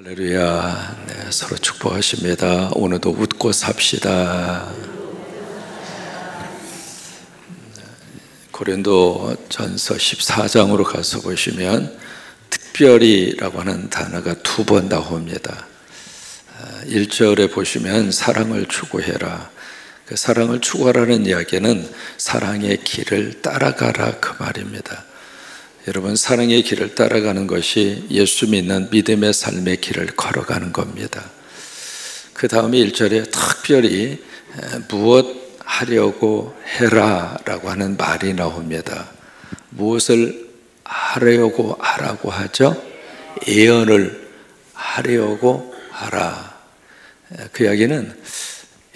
할렐루야. 네, 서로 축복하십니다. 오늘도 웃고 삽시다. 고린도전서 14장으로 가서 보시면 특별히라고 하는 단어가 두 번 나옵니다. 1절에 보시면 사랑을 추구해라. 그 사랑을 추구하라는 이야기는 사랑의 길을 따라가라 그 말입니다. 여러분, 사랑의 길을 따라가는 것이 예수 믿는 믿음의 삶의 길을 걸어가는 겁니다. 그 다음에 1절에 특별히 무엇 하려고 해라 라고 하는 말이 나옵니다. 무엇을 하려고 하라고 하죠? 예언을 하려고 하라. 그 이야기는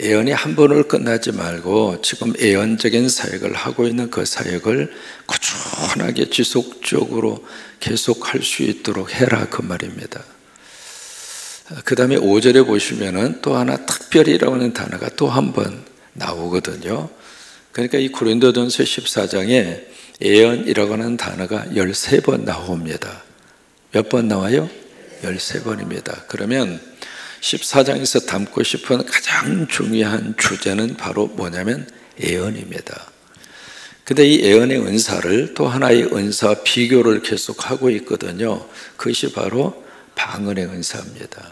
예언이 한 번으로 끝나지 말고 지금 예언적인 사역을 하고 있는 그 사역을 꾸준하게 지속적으로 계속할 수 있도록 해라 그 말입니다. 그 다음에 5절에 보시면은 또 하나 특별히라고 하는 단어가 또 한 번 나오거든요. 그러니까 이 고린도전서 14장에 예언이라고 하는 단어가 13번 나옵니다. 몇 번 나와요? 13번입니다. 그러면 14장에서 담고 싶은 가장 중요한 주제는 바로 뭐냐면 예언입니다. 근데 이 예언의 은사를 또 하나의 은사 비교를 계속하고 있거든요. 그것이 바로 방언의 은사입니다.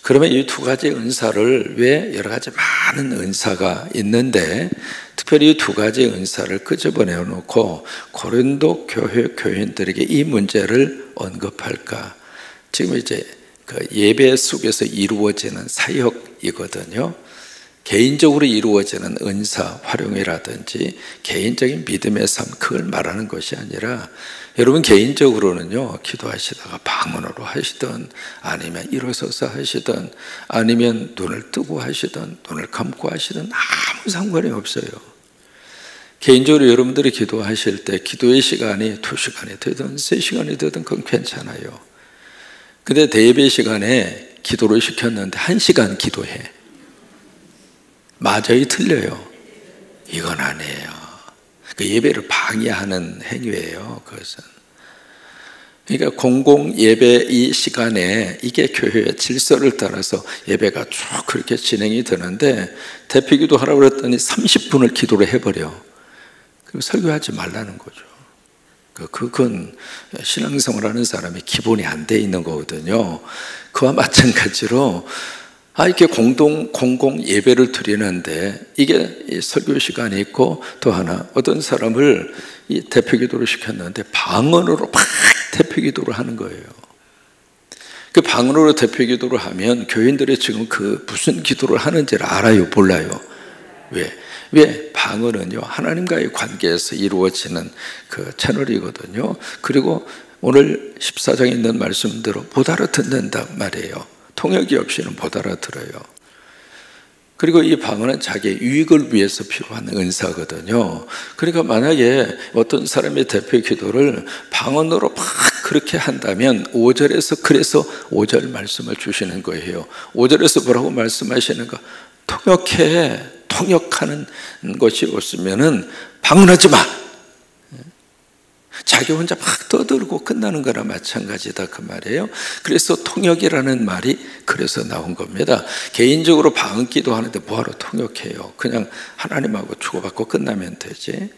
그러면 이 두 가지 은사를 왜 여러 가지 많은 은사가 있는데 특별히 이 두 가지 은사를 끄집어내 놓고 고린도 교회 교인들에게 이 문제를 언급할까? 지금 이제 그 예배 속에서 이루어지는 사역이거든요. 개인적으로 이루어지는 은사 활용이라든지 개인적인 믿음의 삶, 그걸 말하는 것이 아니라 여러분 개인적으로는요, 기도하시다가 방언으로 하시든 아니면 일어서서 하시든 아니면 눈을 뜨고 하시든 눈을 감고 하시든 아무 상관이 없어요. 개인적으로 여러분들이 기도하실 때 기도의 시간이 2시간이 되든 3시간이 되든 그건 괜찮아요. 근데 대예배 시간에 기도를 시켰는데 1시간 기도해. 맞아요? 틀려요? 이건 아니에요. 그 예배를 방해하는 행위예요. 그것은. 그러니까 공공 예배 이 시간에 이게 교회의 질서를 따라서 예배가 쭉 그렇게 진행이 되는데 대표기도 하라고 그랬더니 30분을 기도를 해버려. 그리고 설교하지 말라는 거죠. 그건 신앙생활 하는 사람이 기본이 안 돼 있는 거거든요. 그와 마찬가지로 이렇게 공공 예배를 드리는데 이게 설교 시간이 있고 또 하나 어떤 사람을 이 대표 기도를 시켰는데 방언으로 막 대표 기도를 하는 거예요. 그 방언으로 대표 기도를 하면 교인들이 지금 그 무슨 기도를 하는지를 알아요? 몰라요? 왜? 방언은요, 하나님과의 관계에서 이루어지는 그 채널이거든요. 그리고 오늘 14장에 있는 말씀대로 못 알아듣는단 말이에요. 통역이 없이는 못 알아들어요. 그리고 이 방언은 자기의 유익을 위해서 필요한 은사거든요. 그러니까 만약에 어떤 사람의 대표 기도를 방언으로 막 그렇게 한다면 5절에서 그래서 5절 말씀을 주시는 거예요. 5절에서 뭐라고 말씀하시는가? 통역하는 것이 없으면은 방언하지 마. 자기 혼자 막 떠들고 끝나는 거나 마찬가지다 그 말이에요. 그래서 통역이라는 말이 그래서 나온 겁니다. 개인적으로 방언 기도하는데 뭐하러 통역해요? 그냥 하나님하고 주고받고 끝나면 되지.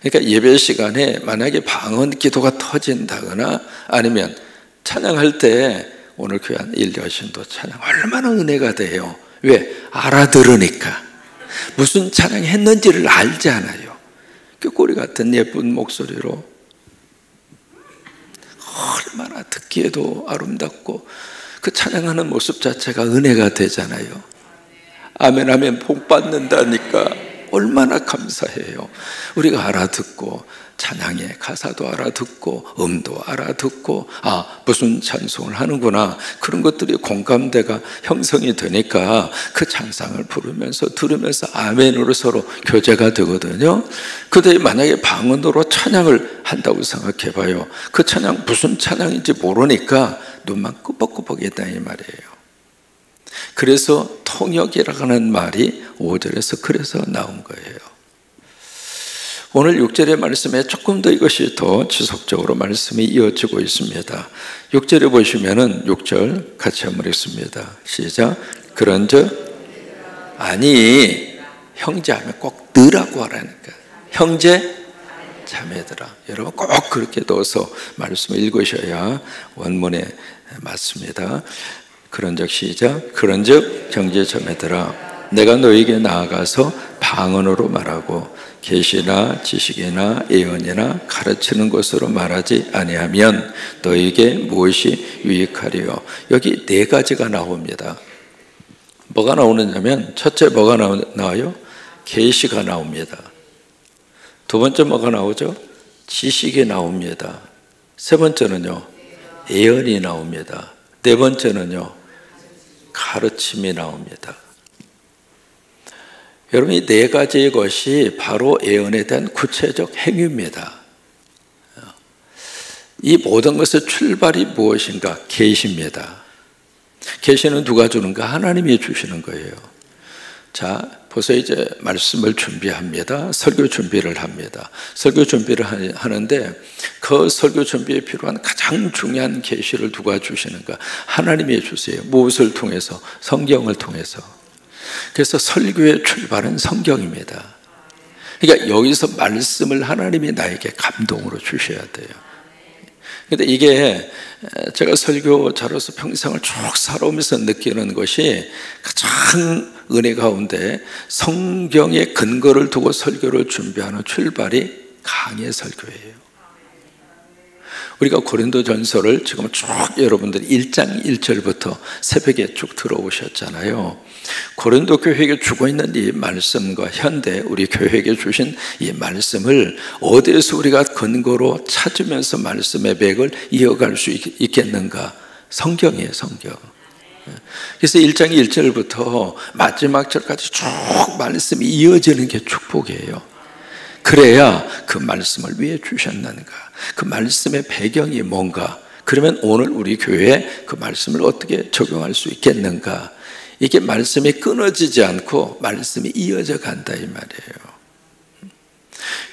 그러니까 예배 시간에 만약에 방언 기도가 터진다거나 아니면 찬양할 때 오늘 교회 한 1여신도 찬양 얼마나 은혜가 돼요. 왜? 알아들으니까. 무슨 찬양했는지를 알잖아요. 그 꼬리 같은 예쁜 목소리로 얼마나 듣기에도 아름답고 그 찬양하는 모습 자체가 은혜가 되잖아요. 아멘 아멘 복 받는다니까 얼마나 감사해요. 우리가 알아듣고 찬양의 가사도 알아듣고 음도 알아듣고 무슨 찬송을 하는구나 그런 것들이 공감대가 형성이 되니까 그 찬상을 부르면서 들으면서 아멘으로 서로 교제가 되거든요. 그런데 만약에 방언으로 찬양을 한다고 생각해 봐요. 그 찬양 무슨 찬양인지 모르니까 눈만 끄벅끄벅이다 이 말이에요. 그래서 통역이라고 하는 말이 5절에서 그래서 나온 거예요. 오늘 6절의 말씀에 조금 더 이것이 더 지속적으로 말씀이 이어지고 있습니다. 6절에 보시면은 6절 같이 한번 읽습니다. 시작. 그런즉 아니 형제 하면 꼭 너라고 하라니까. 형제 자매들아. 여러분 꼭 그렇게 넣어서 말씀을 읽으셔야 원문에 맞습니다. 그런즉 시작. 그런즉 형제 자매들아 내가 너에게 나아가서 방언으로 말하고 계시나 지식이나 예언이나 가르치는 것으로 말하지 아니하면 너에게 무엇이 유익하리요. 여기 네 가지가 나옵니다. 뭐가 나오느냐면 첫째 뭐가 나와요? 계시가 나옵니다. 두 번째 뭐가 나오죠? 지식이 나옵니다. 세 번째는요 예언이 나옵니다. 네 번째는요 가르침이 나옵니다. 여러분 이 네 가지의 것이 바로 예언에 대한 구체적 행위입니다. 이 모든 것의 출발이 무엇인가? 계시입니다. 계시는 누가 주는가? 하나님이 주시는 거예요. 자, 벌써 이제 말씀을 준비합니다. 설교 준비를 합니다. 설교 준비를 하는데 그 설교 준비에 필요한 가장 중요한 계시를 누가 주시는가? 하나님이 주세요. 무엇을 통해서? 성경을 통해서. 그래서 설교의 출발은 성경입니다. 그러니까 여기서 말씀을 하나님이 나에게 감동으로 주셔야 돼요. 근데 이게 제가 설교자로서 평생을 쭉 살아오면서 느끼는 것이 가장 은혜 가운데 성경의 근거를 두고 설교를 준비하는 출발이 강의 설교예요. 우리가 고린도전서를 지금 쭉 여러분들 1장 1절부터 새벽에 쭉 들어오셨잖아요. 고린도 교회에게 주고 있는 이 말씀과 현대 우리 교회에게 주신 이 말씀을 어디에서 우리가 근거로 찾으면서 말씀의 맥을 이어갈 수 있겠는가? 성경이에요, 성경. 그래서 1장 1절부터 마지막 절까지 쭉 말씀이 이어지는 게 축복이에요. 그래야 그 말씀을 왜 주셨는가? 그 말씀의 배경이 뭔가? 그러면 오늘 우리 교회에 그 말씀을 어떻게 적용할 수 있겠는가? 이게 말씀이 끊어지지 않고 말씀이 이어져 간다 이 말이에요.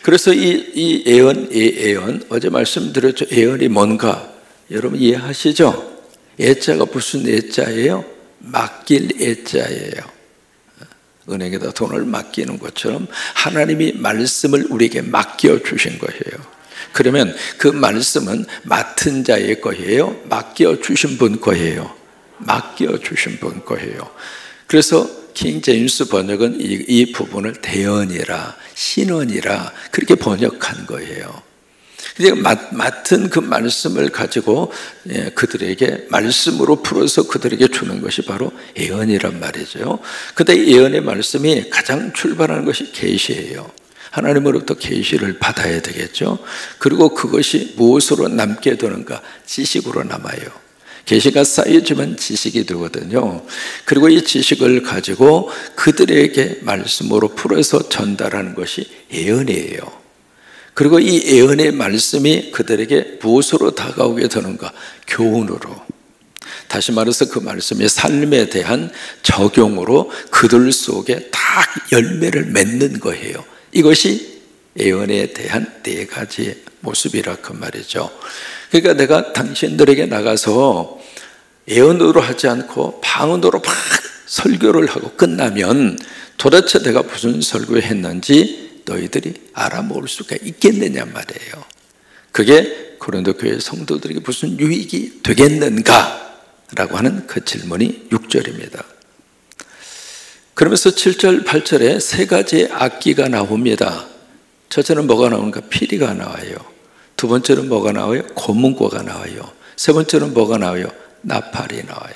그래서 이 예언 어제 말씀드렸죠. 예언이 뭔가? 여러분 이해하시죠? 예자가 무슨 예자예요? 맡길 예자예요. 은행에다 돈을 맡기는 것처럼 하나님이 말씀을 우리에게 맡겨 주신 거예요. 그러면 그 말씀은 맡은 자의 거예요? 맡겨 주신 분 거예요? 맡겨 주신 분 거예요. 그래서 킹 제임스 번역은 이 부분을 대언이라 신언이라 그렇게 번역한 거예요. 맡은 그 말씀을 가지고 그들에게 말씀으로 풀어서 그들에게 주는 것이 바로 예언이란 말이죠. 그런데 예언의 말씀이 가장 출발하는 것이 계시예요. 하나님으로부터 계시를 받아야 되겠죠. 그리고 그것이 무엇으로 남게 되는가? 지식으로 남아요. 계시가 쌓여지면 지식이 되거든요. 그리고 이 지식을 가지고 그들에게 말씀으로 풀어서 전달하는 것이 예언이에요. 그리고 이 예언의 말씀이 그들에게 무엇으로 다가오게 되는가? 교훈으로. 다시 말해서 그 말씀의 삶에 대한 적용으로 그들 속에 딱 열매를 맺는 거예요. 이것이 예언에 대한 네 가지의 모습이라 그 말이죠. 그러니까 내가 당신들에게 나가서 예언으로 하지 않고 방언으로 막 설교를 하고 끝나면 도대체 내가 무슨 설교했는지 너희들이 알아볼 수가 있겠느냐 말이에요. 그게 고린도 교회 성도들에게 무슨 유익이 되겠는가? 라고 하는 그 질문이 6절입니다. 그러면서 7절, 8절에 세 가지의 악기가 나옵니다. 첫째는 뭐가 나오는가? 피리가 나와요. 두 번째는 뭐가 나와요? 고문고가 나와요. 세 번째는 뭐가 나와요? 나팔이 나와요.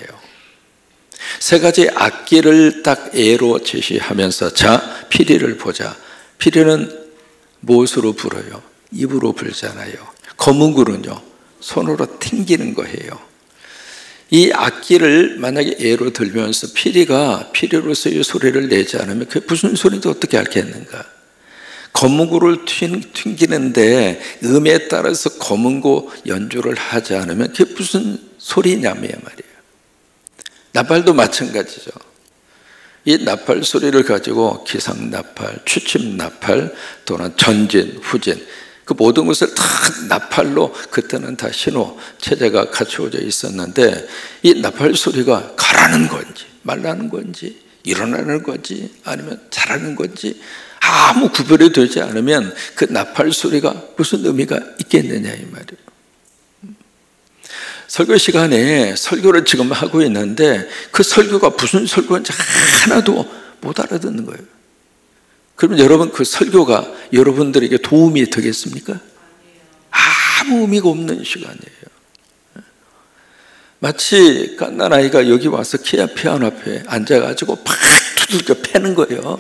세 가지 악기를 딱 예로 제시하면서 자, 피리를 보자. 피리는 무엇으로 불어요? 입으로 불잖아요. 거문구는요, 손으로 튕기는 거예요. 이 악기를 만약에 예로 들면서 피리로서의 소리를 내지 않으면 그게 무슨 소리인지 어떻게 알겠는가? 거문구를 튕기는데 음에 따라서 거문구 연주를 하지 않으면 그게 무슨 소리냐며 말이에요. 나팔도 마찬가지죠. 이 나팔 소리를 가지고 기상 나팔, 취침 나팔, 또는 전진, 후진, 그 모든 것을 다 나팔로 그때는 다 신호 체제가 갖추어져 있었는데, 이 나팔 소리가 가라는 건지 말라는 건지 일어나는 건지 아니면 자라는 건지 아무 구별이 되지 않으면 그 나팔 소리가 무슨 의미가 있겠느냐 이 말이에요. 설교 시간에 설교를 지금 하고 있는데 그 설교가 무슨 설교인지 하나도 못 알아듣는 거예요. 그러면 여러분, 그 설교가 여러분들에게 도움이 되겠습니까? 아무 의미가 없는 시간이에요. 마치 갓난아이가 여기 와서 피아노 앞에 앉아가지고 팍 두들겨 패는 거예요.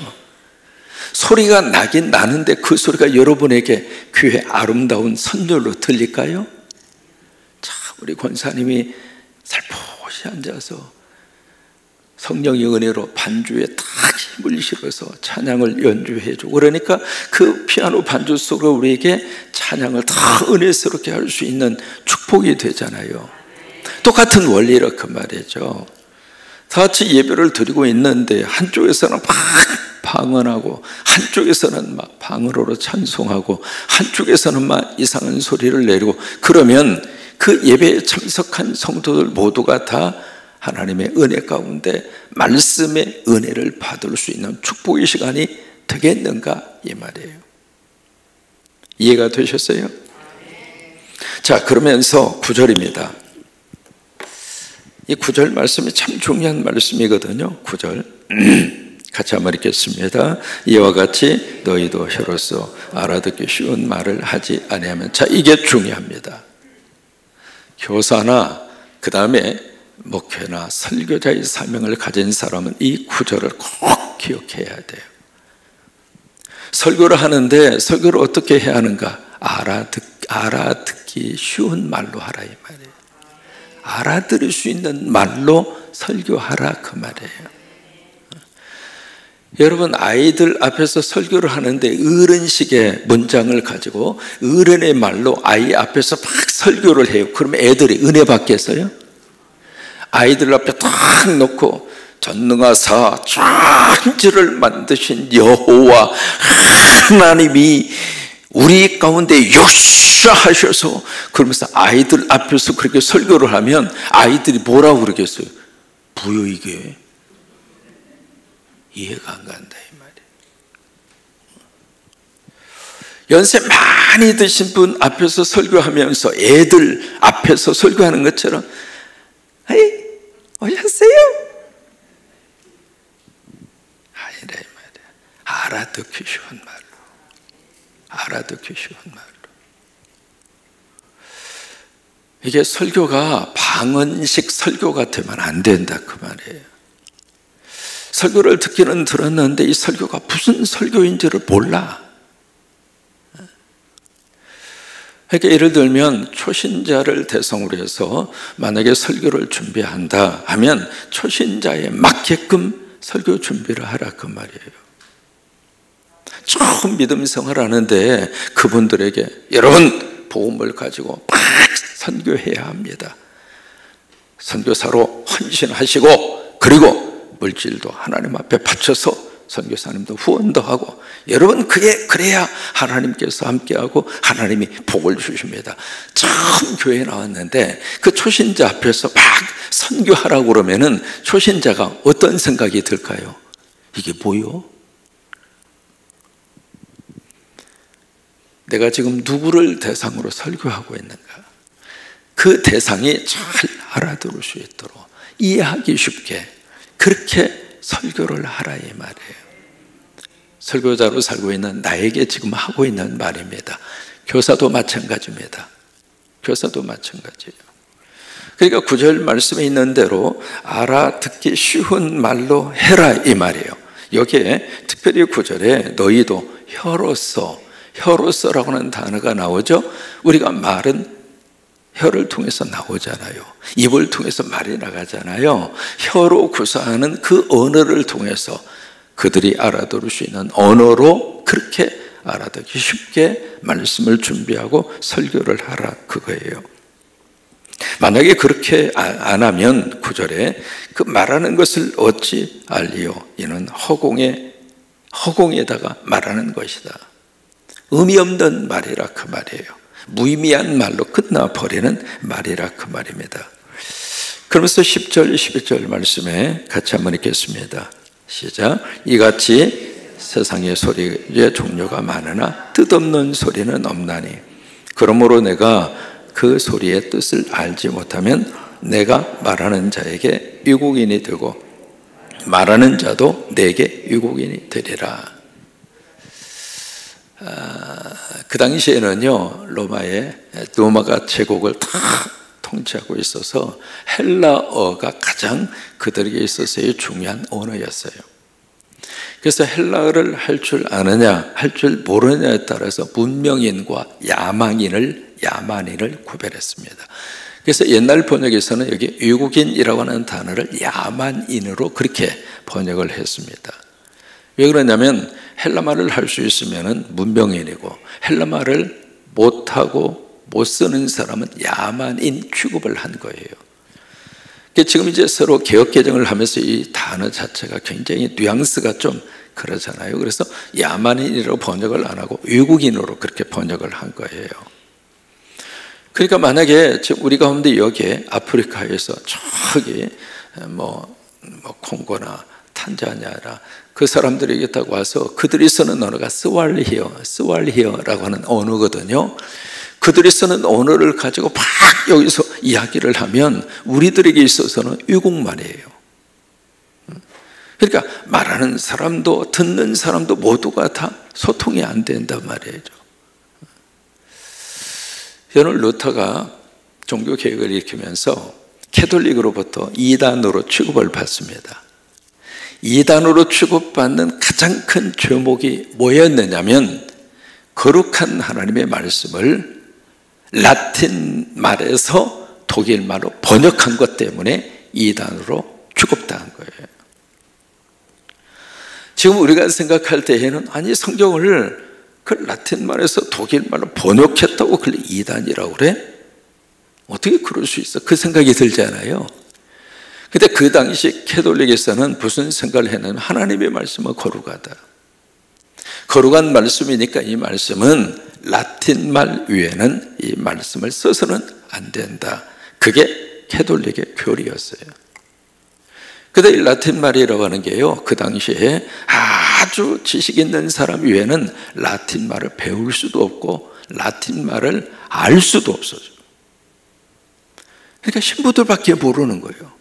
소리가 나긴 나는데 그 소리가 여러분에게 귀에 아름다운 선율로 들릴까요? 자, 우리 권사님이 살포시 앉아서 성령의 은혜로 반주에 딱 힘을 실어서 찬양을 연주해주고, 그러니까 그 피아노 반주 속으로 우리에게 찬양을 다 은혜스럽게 할 수 있는 축복이 되잖아요. 똑같은 원리로 그 말이죠. 다 같이 예배를 드리고 있는데 한쪽에서는 막 방언하고 한쪽에서는 막 방언으로 찬송하고 한쪽에서는 막 이상한 소리를 내리고, 그러면 그 예배에 참석한 성도들 모두가 다 하나님의 은혜 가운데 말씀의 은혜를 받을 수 있는 축복의 시간이 되겠는가 이 말이에요. 이해가 되셨어요? 자, 그러면서 9절입니다. 이 9절 말씀이 참 중요한 말씀이거든요. 9절 같이 한번 읽겠습니다. 이와 같이 너희도 혀로서 알아듣기 쉬운 말을 하지 아니하면. 자, 이게 중요합니다. 교사나 그 다음에 목회나 설교자의 사명을 가진 사람은 이 9절을 꼭 기억해야 돼요. 설교를 하는데 설교를 어떻게 해야 하는가? 알아듣기 쉬운 말로 하라 이 말이에요. 알아들을 수 있는 말로 설교하라 그 말이에요. 여러분, 아이들 앞에서 설교를 하는데 어른식의 문장을 가지고 어른의 말로 아이 앞에서 막 설교를 해요. 그러면 애들이 은혜 받겠어요? 아이들 앞에 딱 놓고 전능하사 천지를 만드신 여호와 하나님이 우리 가운데 역사하셔서, 그러면서 아이들 앞에서 그렇게 설교를 하면 아이들이 뭐라고 그러겠어요? 뭐요 이게? 이해가 안 간다 이 말이에요. 연세 많이 드신 분 앞에서 설교하면서 애들 앞에서 설교하는 것처럼 에이, 오셨어요? 아니라 이 말이에요. 알아듣기 쉬운 말로, 알아듣기 쉬운 말로. 이게 설교가 방언식 설교가 되면 안 된다 그 말이에요. 설교를 듣기는 들었는데 이 설교가 무슨 설교인지를 몰라. 그러니까 예를 들면 초신자를 대상으로 해서 만약에 설교를 준비한다 하면 초신자에 맞게끔 설교 준비를 하라 그 말이에요. 처음 믿음 생활하는데 그분들에게 여러분 복음을 가지고 막 선교해야 합니다. 선교사로 헌신하시고, 그리고 물질도 하나님 앞에 바쳐서 선교사님도 후원도 하고, 여러분 그래야 하나님께서 함께하고 하나님이 복을 주십니다. 처음 교회에 나왔는데 그 초신자 앞에서 막 선교하라고 그러면은 초신자가 어떤 생각이 들까요? 이게 뭐요? 내가 지금 누구를 대상으로 설교하고 있는가? 그 대상이 잘 알아들을 수 있도록 이해하기 쉽게 그렇게 설교를 하라 이 말이에요. 설교자로 살고 있는 나에게 지금 하고 있는 말입니다. 교사도 마찬가지입니다. 교사도 마찬가지예요. 그러니까 9절 말씀에 있는 대로 알아듣기 쉬운 말로 해라 이 말이에요. 여기에 특별히 9절에 너희도 혀로서라고 하는 단어가 나오죠. 우리가 말은 혀를 통해서 나오잖아요. 입을 통해서 말이 나가잖아요. 혀로 구사하는 그 언어를 통해서 그들이 알아들을 수 있는 언어로 그렇게 알아듣기 쉽게 말씀을 준비하고 설교를 하라 그거예요. 만약에 그렇게 안 하면 9절에 그 말하는 것을 어찌 알리요? 이는 허공에다가 말하는 것이다. 의미 없는 말이라 그 말이에요. 무의미한 말로 끝나버리는 말이라 그 말입니다. 그러면서 10절, 11절 말씀에 같이 한번 읽겠습니다. 시작. 이같이 세상의 소리의 종류가 많으나 뜻없는 소리는 없나니 그러므로 내가 그 소리의 뜻을 알지 못하면 내가 말하는 자에게 유국인이 되고 말하는 자도 내게 유국인이 되리라. 그 당시에는요, 로마가 제국을 다 통치하고 있어서 헬라어가 가장 그들에게 있어서의 중요한 언어였어요. 그래서 헬라어를 할 줄 아느냐, 할 줄 모르느냐에 따라서 문명인과 야만인을 구별했습니다. 그래서 옛날 번역에서는 여기 외국인이라고 하는 단어를 야만인으로 그렇게 번역을 했습니다. 왜 그러냐면 헬라말을 할 수 있으면 문명인이고 헬라말을 못하고 못 쓰는 사람은 야만인 취급을 한 거예요. 지금 이제 서로 개혁 개정을 하면서 이 단어 자체가 굉장히 뉘앙스가 좀 그러잖아요. 그래서 야만인이라고 번역을 안 하고 외국인으로 그렇게 번역을 한 거예요. 그러니까 만약에 지금 우리 가운데 여기에 아프리카에서 저기 콩고나 탄자니아나 그 사람들이 여기 딱 와서 그들이 쓰는 언어가 스왈히어라고 하는 언어거든요. 그들이 쓰는 언어를 가지고 막 여기서 이야기를 하면 우리들에게 있어서는 외국말이에요. 그러니까 말하는 사람도 듣는 사람도 모두가 다 소통이 안 된단 말이죠. 여러분, 루터가 종교개혁을 일으키면서 캐톨릭으로부터 이단으로 취급을 받습니다. 이단으로 취급받는 가장 큰 죄목이 뭐였느냐면 거룩한 하나님의 말씀을 라틴 말에서 독일 말로 번역한 것 때문에 이단으로 취급당한 거예요. 지금 우리가 생각할 때에는 아니 성경을 그 라틴 말에서 독일 말로 번역했다고 그걸 이단이라고 그래? 어떻게 그럴 수 있어? 그 생각이 들잖아요. 근데 그 당시 캐톨릭에서는 무슨 생각을 했냐면 하나님의 말씀은 거룩하다. 거룩한 말씀이니까 이 말씀은 라틴 말 외에는 이 말씀을 써서는 안 된다. 그게 캐톨릭의 교리였어요. 근데 이 라틴 말이라고 하는 게요, 그 당시에 아주 지식 있는 사람 외에는 라틴 말을 배울 수도 없고 라틴 말을 알 수도 없어요. 그러니까 신부들밖에 모르는 거예요.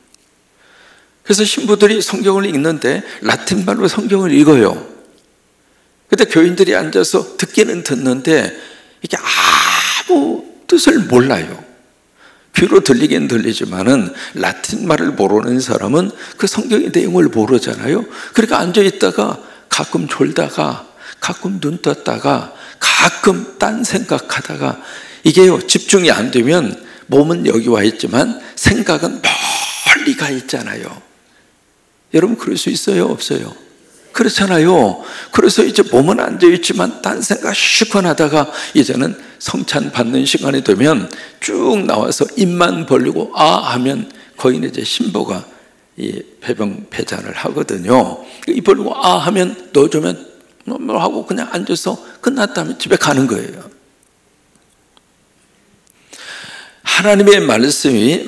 그래서 신부들이 성경을 읽는데 라틴 말로 성경을 읽어요. 근데 교인들이 앉아서 듣기는 듣는데 이게 아무 뜻을 몰라요. 귀로 들리긴 들리지만은 라틴 말을 모르는 사람은 그 성경의 내용을 모르잖아요. 그러니까 앉아있다가 가끔 졸다가 가끔 눈 떴다가 가끔 딴 생각하다가 이게요, 집중이 안 되면 몸은 여기 와 있지만 생각은 멀리 가 있잖아요. 여러분 그럴 수 있어요? 없어요? 그렇잖아요. 그래서 이제 몸은 앉아있지만 딴 생각 시컷 하다가 이제는 성찬 받는 시간이 되면 쭉 나와서 입만 벌리고 하면 거기는 이제 신부가 이 배병배잔을 하거든요. 입 벌리고 하면 넣어주면 하고 그냥 앉아서 끝났다면 집에 가는 거예요. 하나님의 말씀이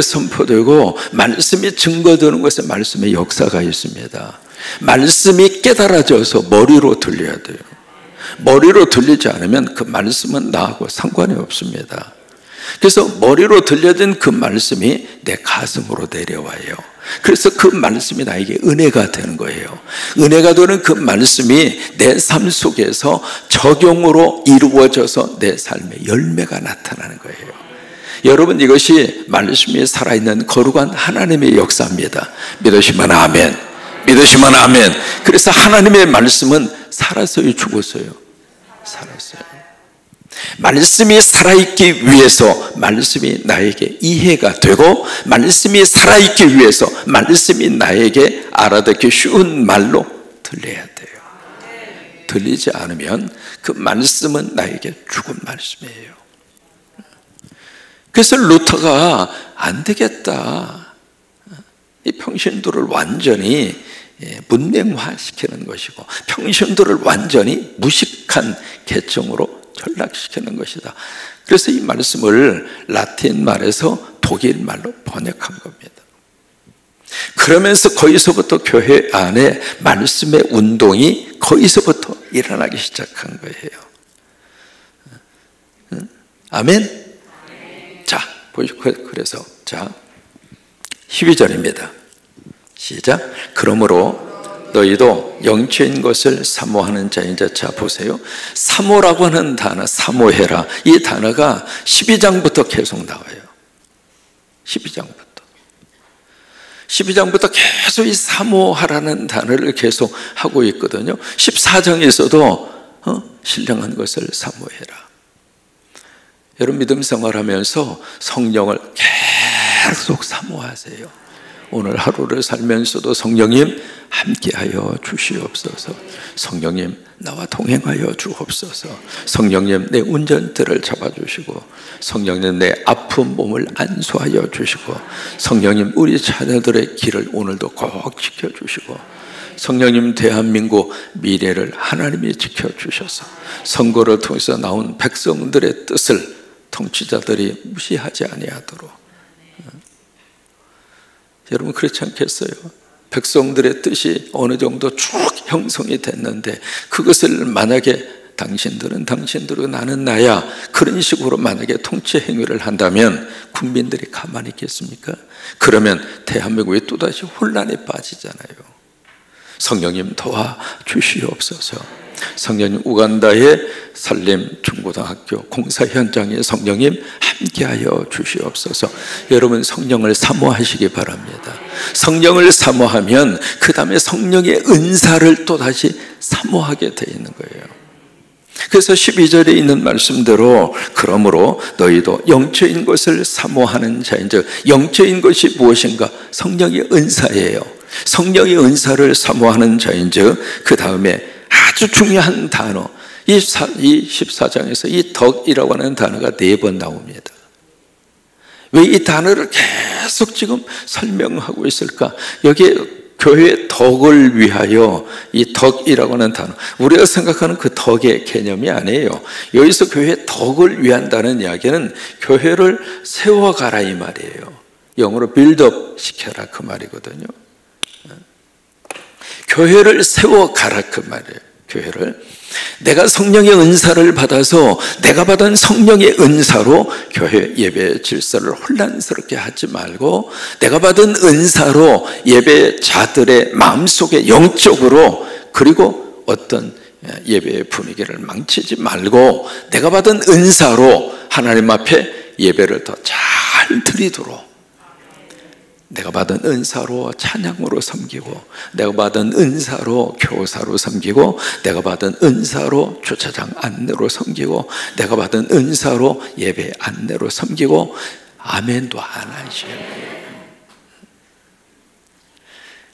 선포되고 말씀이 증거되는 것에 말씀의 역사가 있습니다. 말씀이 깨달아져서 머리로 들려야 돼요. 머리로 들리지 않으면 그 말씀은 나하고 상관이 없습니다. 그래서 머리로 들려진 그 말씀이 내 가슴으로 내려와요. 그래서 그 말씀이 나에게 은혜가 되는 거예요. 은혜가 되는 그 말씀이 내 삶 속에서 적용으로 이루어져서 내 삶의 열매가 나타나는 거예요. 여러분, 이것이 말씀이 살아있는 거룩한 하나님의 역사입니다. 믿으시면 아멘. 믿으시면 아멘. 그래서 하나님의 말씀은 살았어요, 죽었어요? 살았어요. 말씀이 살아있기 위해서 말씀이 나에게 이해가 되고 말씀이 살아있기 위해서 말씀이 나에게 알아듣기 쉬운 말로 들려야 돼요. 들리지 않으면 그 말씀은 나에게 죽은 말씀이에요. 그래서 루터가 안 되겠다, 이 평신도를 완전히 문맹화시키는 것이고 평신도를 완전히 무식한 계층으로 전락시키는 것이다. 그래서 이 말씀을 라틴 말에서 독일 말로 번역한 겁니다. 그러면서 거기서부터 교회 안에 말씀의 운동이 거기서부터 일어나기 시작한 거예요. 아멘? 자, 그래서 자 12절입니다. 시작. 그러므로 너희도 영체인 것을 사모하는 자인자. 자 보세요. 사모라고 하는 단어, 사모해라, 이 단어가 12장부터 계속 나와요. 12장부터 계속 이 사모하라는 단어를 계속 하고 있거든요. 14장에서도 신령한 것을 사모해라. 여러분 믿음 생활하면서 성령을 계속 사모하세요. 오늘 하루를 살면서도 성령님 함께하여 주시옵소서. 성령님 나와 동행하여 주옵소서. 성령님 내 운전대를 잡아주시고, 성령님 내 아픈 몸을 안수하여 주시고, 성령님 우리 자녀들의 길을 오늘도 꼭 지켜주시고, 성령님 대한민국 미래를 하나님이 지켜주셔서 선거를 통해서 나온 백성들의 뜻을 통치자들이 무시하지 아니하도록. 여러분 그렇지 않겠어요? 백성들의 뜻이 어느 정도 쭉 형성이 됐는데 그것을 만약에 당신들은 나는 나야, 그런 식으로 만약에 통치 행위를 한다면 국민들이 가만히 있겠습니까? 그러면 대한민국이 또다시 혼란에 빠지잖아요. 성령님 도와주시옵소서. 성령님 우간다의 산림 중고등학교 공사 현장에 성령님 함께하여 주시옵소서. 여러분 성령을 사모하시기 바랍니다. 성령을 사모하면 그 다음에 성령의 은사를 또다시 사모하게 되어 있는 거예요. 그래서 12절에 있는 말씀대로 그러므로 너희도 영적인 것을 사모하는 자인즉, 영적인 것이 무엇인가? 성령의 은사예요. 성령의 은사를 사모하는 자인즉, 그 다음에 아주 중요한 단어, 이 14장에서 이 덕이라고 하는 단어가 4번 나옵니다. 왜 이 단어를 계속 지금 설명하고 있을까? 여기에 교회의 덕을 위하여 이 덕이라고 하는 단어, 우리가 생각하는 그 덕의 개념이 아니에요. 여기서 교회의 덕을 위한다는 이야기는 교회를 세워가라 이 말이에요. 영어로 빌드업 시켜라 그 말이거든요. 교회를 세워가라 그 말이에요. 교회를 내가 성령의 은사를 받아서 내가 받은 성령의 은사로 교회 예배 질서를 혼란스럽게 하지 말고, 내가 받은 은사로 예배자들의 마음속에 영적으로, 그리고 어떤 예배의 분위기를 망치지 말고 내가 받은 은사로 하나님 앞에 예배를 더 잘 드리도록, 내가 받은 은사로 찬양으로 섬기고, 내가 받은 은사로 교사로 섬기고, 내가 받은 은사로 주차장 안내로 섬기고, 내가 받은 은사로 예배 안내로 섬기고, 아멘도 안 하셔요.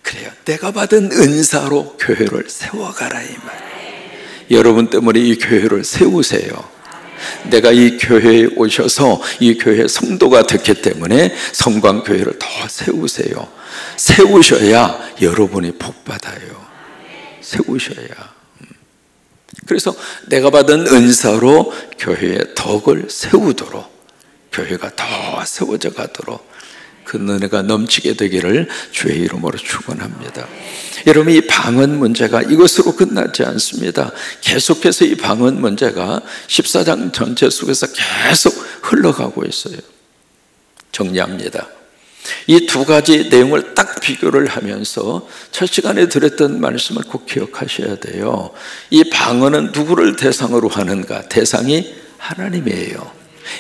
그래요. 내가 받은 은사로 교회를 세워가라 이 말이에요. 여러분 때문에 이 교회를 세우세요. 내가 이 교회에 오셔서 이 교회 성도가 됐기 때문에 성광교회를 더 세우세요. 세우셔야 여러분이 복받아요. 세우셔야. 그래서 내가 받은 은사로 교회의 덕을 세우도록, 교회가 더 세워져 가도록 그 은혜가 넘치게 되기를 주의 이름으로 축원합니다. 여러분 이 방언 문제가 이것으로 끝나지 않습니다. 계속해서 이 방언 문제가 14장 전체 속에서 계속 흘러가고 있어요. 정리합니다. 이 두 가지 내용을 딱 비교를 하면서 첫 시간에 드렸던 말씀을 꼭 기억하셔야 돼요. 이 방언은 누구를 대상으로 하는가? 대상이 하나님이에요.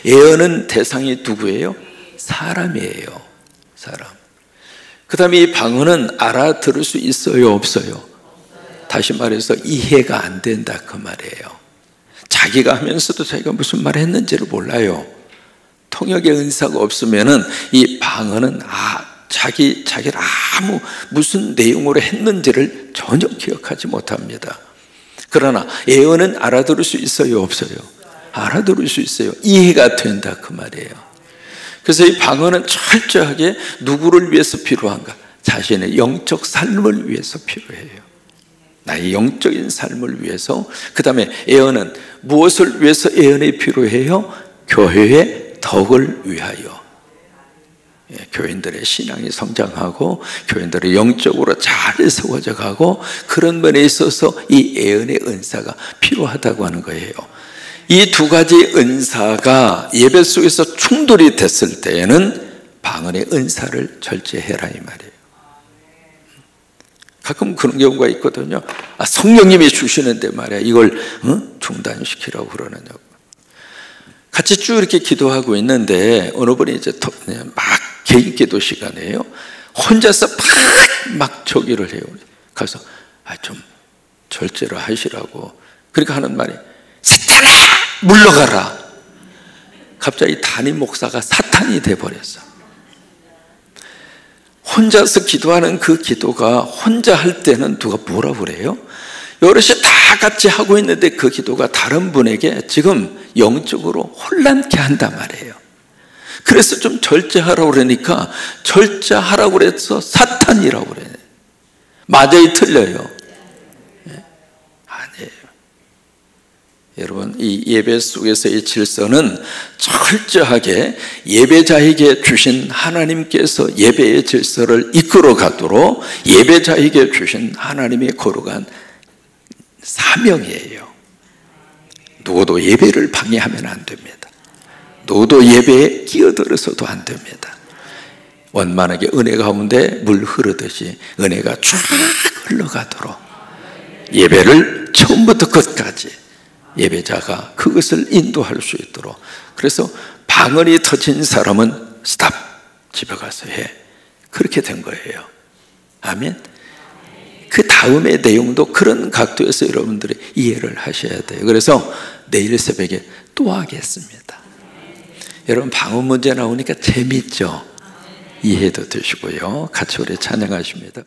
예언은 대상이 누구예요? 사람이에요. 사람. 그 다음에 이 방언은 알아들을 수 있어요, 없어요? 다시 말해서 이해가 안 된다 그 말이에요. 자기가 하면서도 자기가 무슨 말을 했는지를 몰라요. 통역의 은사가 없으면은 이 방언은 자기를 아무 무슨 내용으로 했는지를 전혀 기억하지 못합니다. 그러나 예언은 알아들을 수 있어요, 없어요? 알아들을 수 있어요. 이해가 된다 그 말이에요. 그래서 이 방언은 철저하게 누구를 위해서 필요한가? 자신의 영적 삶을 위해서 필요해요. 나의 영적인 삶을 위해서. 그 다음에 예언은 무엇을 위해서 예언이 필요해요? 교회의 덕을 위하여. 교인들의 신앙이 성장하고 교인들의 영적으로 잘 세워져 가고, 그런 면에 있어서 이 예언의 은사가 필요하다고 하는 거예요. 이 두 가지 은사가 예배 속에서 충돌이 됐을 때에는 방언의 은사를 절제해라 이 말이에요. 가끔 그런 경우가 있거든요. 성령님이 주시는데 말이야 이걸 중단시키라고 그러느냐고. 같이 쭉 이렇게 기도하고 있는데 어느 분이 이제 막 개인 기도 시간이에요. 혼자서 막 저기를 해요. 가서 좀 절제를 하시라고. 그러니까 하는 말이 사탄아 물러가라. 갑자기 담임 목사가 사탄이 돼버렸어. 혼자서 기도하는 그 기도가 혼자 할 때는 누가 뭐라 그래요? 여럿이 다 같이 하고 있는데 그 기도가 다른 분에게 지금 영적으로 혼란케 한단 말이에요. 그래서 좀 절제하라고 그러니까 절제하라고 그래서 사탄이라고 그래요. 맞아요, 틀려요? 아니에요. 여러분, 이 예배 속에서의 질서는 철저하게 예배자에게 주신 하나님께서 예배의 질서를 이끌어 가도록 예배자에게 주신 하나님의 거룩한 사명이에요. 누구도 예배를 방해하면 안 됩니다. 누구도 예배에 끼어들어서도 안 됩니다. 원만하게 은혜 가운데 물 흐르듯이 은혜가 쫙 흘러가도록 예배를 처음부터 끝까지 예배자가 그것을 인도할 수 있도록. 그래서 방언이 터진 사람은 스탑, 집에 가서 해. 그렇게 된 거예요. 아멘. 그 다음의 내용도 그런 각도에서 여러분들이 이해를 하셔야 돼요. 그래서 내일 새벽에 또 하겠습니다. 여러분, 방언 문제 나오니까 재밌죠? 이해도 되시고요. 같이 우리 찬양하십니다.